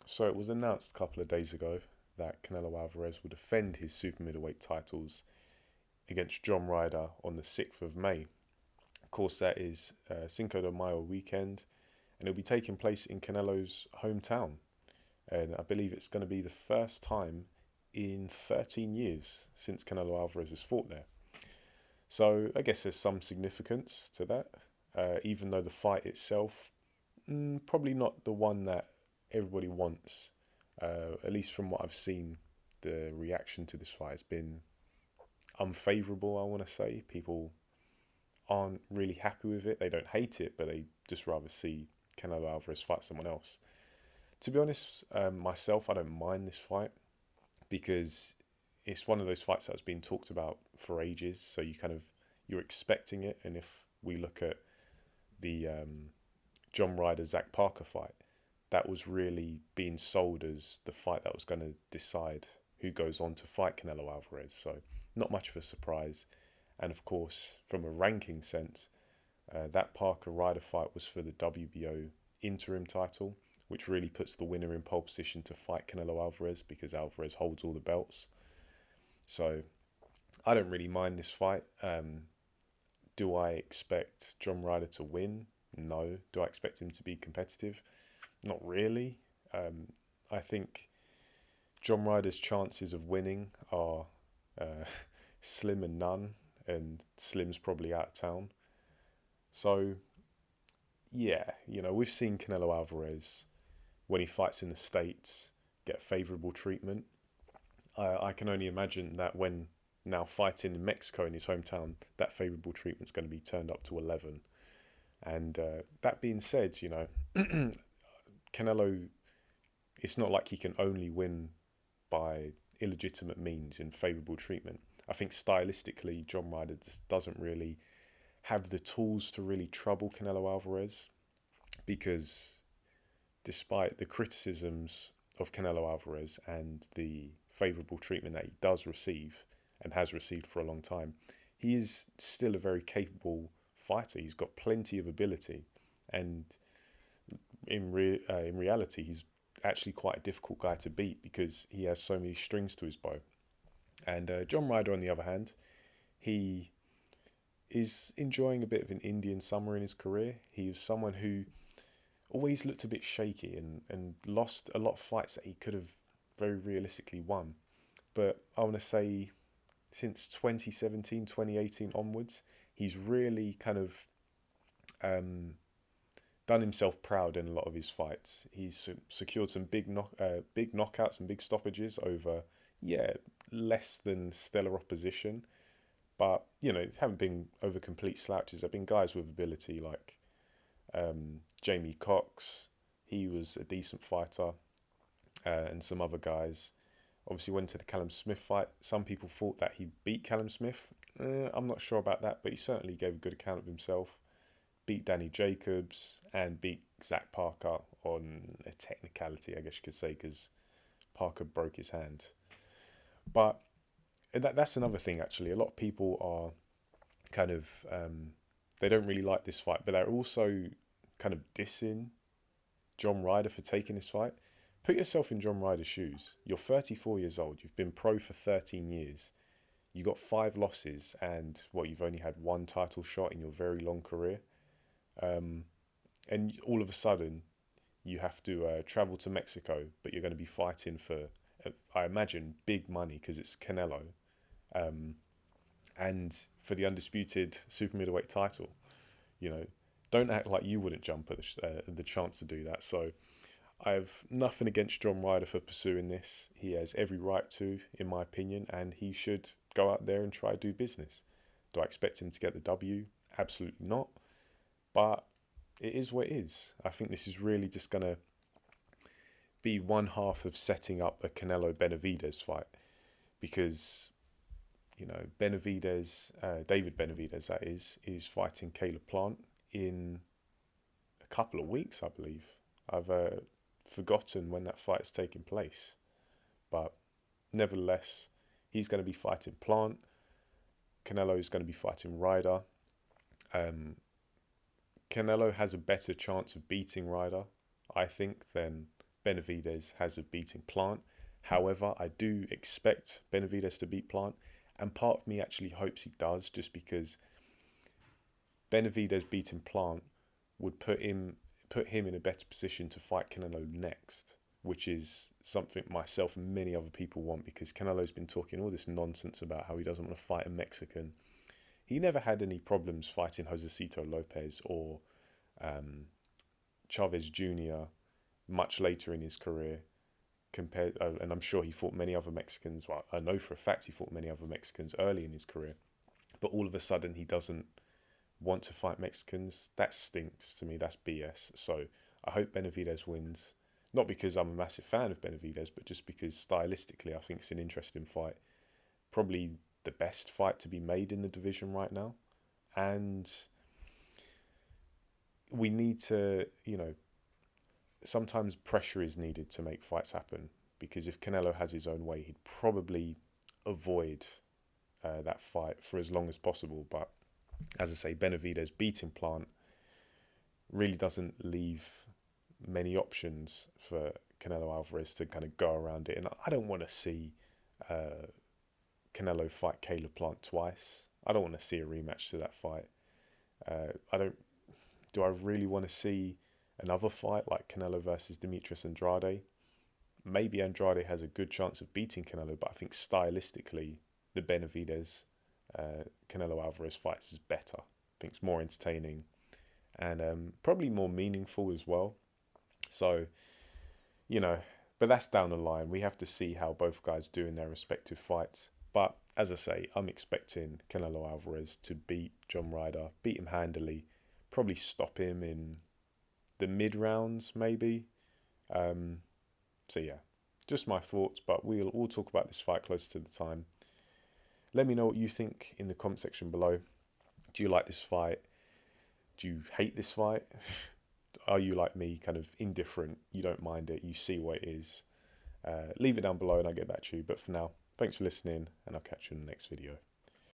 So it was announced a couple of days ago that Canelo Alvarez will defend his super middleweight titles against John Ryder on the 6th of May. Of course, that is Cinco de Mayo weekend, and it'll be taking place in Canelo's hometown. And I believe it's going to be the first time in 13 years since Canelo Alvarez has fought there. So I guess there's some significance to that, even though the fight itself, probably not the one that everybody wants. At least from what I've seen, the reaction to this fight has been unfavourable, I want to say. People aren't really happy with it. They don't hate it, but they just rather see Canelo Alvarez fight someone else. To be honest, myself, I don't mind this fight because it's one of those fights that's been talked about for ages. So you're expecting it, and if we look at the John Ryder Zach Parker fight, that was really being sold as the fight that was going to decide who goes on to fight Canelo Alvarez. So not much of a surprise. And of course, from a ranking sense, that Parker Ryder fight was for the WBO interim title, which really puts the winner in pole position to fight Canelo Alvarez because Alvarez holds all the belts. So I don't really mind this fight. Do I expect John Ryder to win? No. Do I expect him to be competitive? Not really. I think John Ryder's chances of winning are slim and none, and Slim's probably out of town. So, yeah, we've seen Canelo Alvarez, when he fights in the States, get favourable treatment. I can only imagine that when now fighting in Mexico in his hometown, that favourable treatment's going to be turned up to 11. And that being said, Canelo, it's not like he can only win by illegitimate means in favourable treatment. I think stylistically, John Ryder just doesn't really have the tools to really trouble Canelo Alvarez because despite the criticisms of Canelo Alvarez and the favourable treatment that he does receive and has received for a long time, he is still a very capable fighter. He's got plenty of ability, and in reality, he's actually quite a difficult guy to beat because he has so many strings to his bow. And John Ryder, on the other hand, he is enjoying a bit of an Indian summer in his career. He was someone who always looked a bit shaky and lost a lot of fights that he could have very realistically won. But I want to say since 2017, 2018 onwards, he's really kind of done himself proud in a lot of his fights. He's secured some big knockouts and big stoppages over, less than stellar opposition. But, haven't been over complete slouches. There have been guys with ability like Jamie Cox. He was a decent fighter, and some other guys. Obviously went to the Callum Smith fight. Some people thought that he beat Callum Smith. I'm not sure about that, but he certainly gave a good account of himself. Beat Danny Jacobs and beat Zach Parker on a technicality, I guess you could say, because Parker broke his hand. But that's another thing, actually. A lot of people are kind of, they don't really like this fight, but they're also kind of dissing John Ryder for taking this fight. Put yourself in John Ryder's shoes. You're 34 years old. You've been pro for 13 years. You got 5 losses and you've only had 1 title shot in your very long career. And all of a sudden you have to travel to Mexico, but you're going to be fighting for, I imagine, big money because it's Canelo, and for the undisputed super middleweight title. Don't act like you wouldn't jump at the chance to do that. So I have nothing against John Ryder for pursuing this. He has every right to, in my opinion, and he should go out there and try to do business. Do I expect him to get the W? Absolutely not. But it is what it is. I think this is really just going to be one half of setting up a Canelo Benavidez fight, because Benavidez, David Benavidez, that is fighting Caleb Plant in a couple of weeks, I believe. I've forgotten when that fight is taking place, but nevertheless, he's going to be fighting Plant. Canelo is going to be fighting Ryder. Um, Canelo has a better chance of beating Ryder, I think, than Benavidez has of beating Plant. However, I do expect Benavidez to beat Plant, and part of me actually hopes he does, just because Benavidez beating Plant would put him in a better position to fight Canelo next, which is something myself and many other people want, because Canelo's been talking all this nonsense about how he doesn't want to fight a Mexican. He never had any problems fighting Josecito Lopez or Chavez Jr. much later in his career. And I'm sure he fought many other Mexicans. Well, I know for a fact he fought many other Mexicans early in his career. But all of a sudden he doesn't want to fight Mexicans. That stinks to me. That's BS. So I hope Benavidez wins. Not because I'm a massive fan of Benavidez, but just because stylistically I think it's an interesting fight. Probably the best fight to be made in the division right now. And we need to, sometimes pressure is needed to make fights happen, because if Canelo has his own way, he'd probably avoid that fight for as long as possible. But as I say, Benavidez beating Plant really doesn't leave many options for Canelo Alvarez to kind of go around it. And I don't want to see Canelo fight Caleb Plant twice. I don't want to see a rematch to that fight. Do I really want to see another fight like Canelo versus Demetrius Andrade? Maybe Andrade has a good chance of beating Canelo, but I think stylistically, the Benavidez Canelo Alvarez fights is better. I think it's more entertaining and probably more meaningful as well. So, but that's down the line. We have to see how both guys do in their respective fights. But as I say, I'm expecting Canelo Alvarez to beat John Ryder, beat him handily, probably stop him in the mid rounds, maybe. So yeah, just my thoughts, but we'll talk about this fight closer to the time. Let me know what you think in the comment section below. Do you like this fight? Do you hate this fight? Are you like me, kind of indifferent? You don't mind it, you see what it is. Leave it down below and I'll get back to you. But for now, thanks for listening, and I'll catch you in the next video.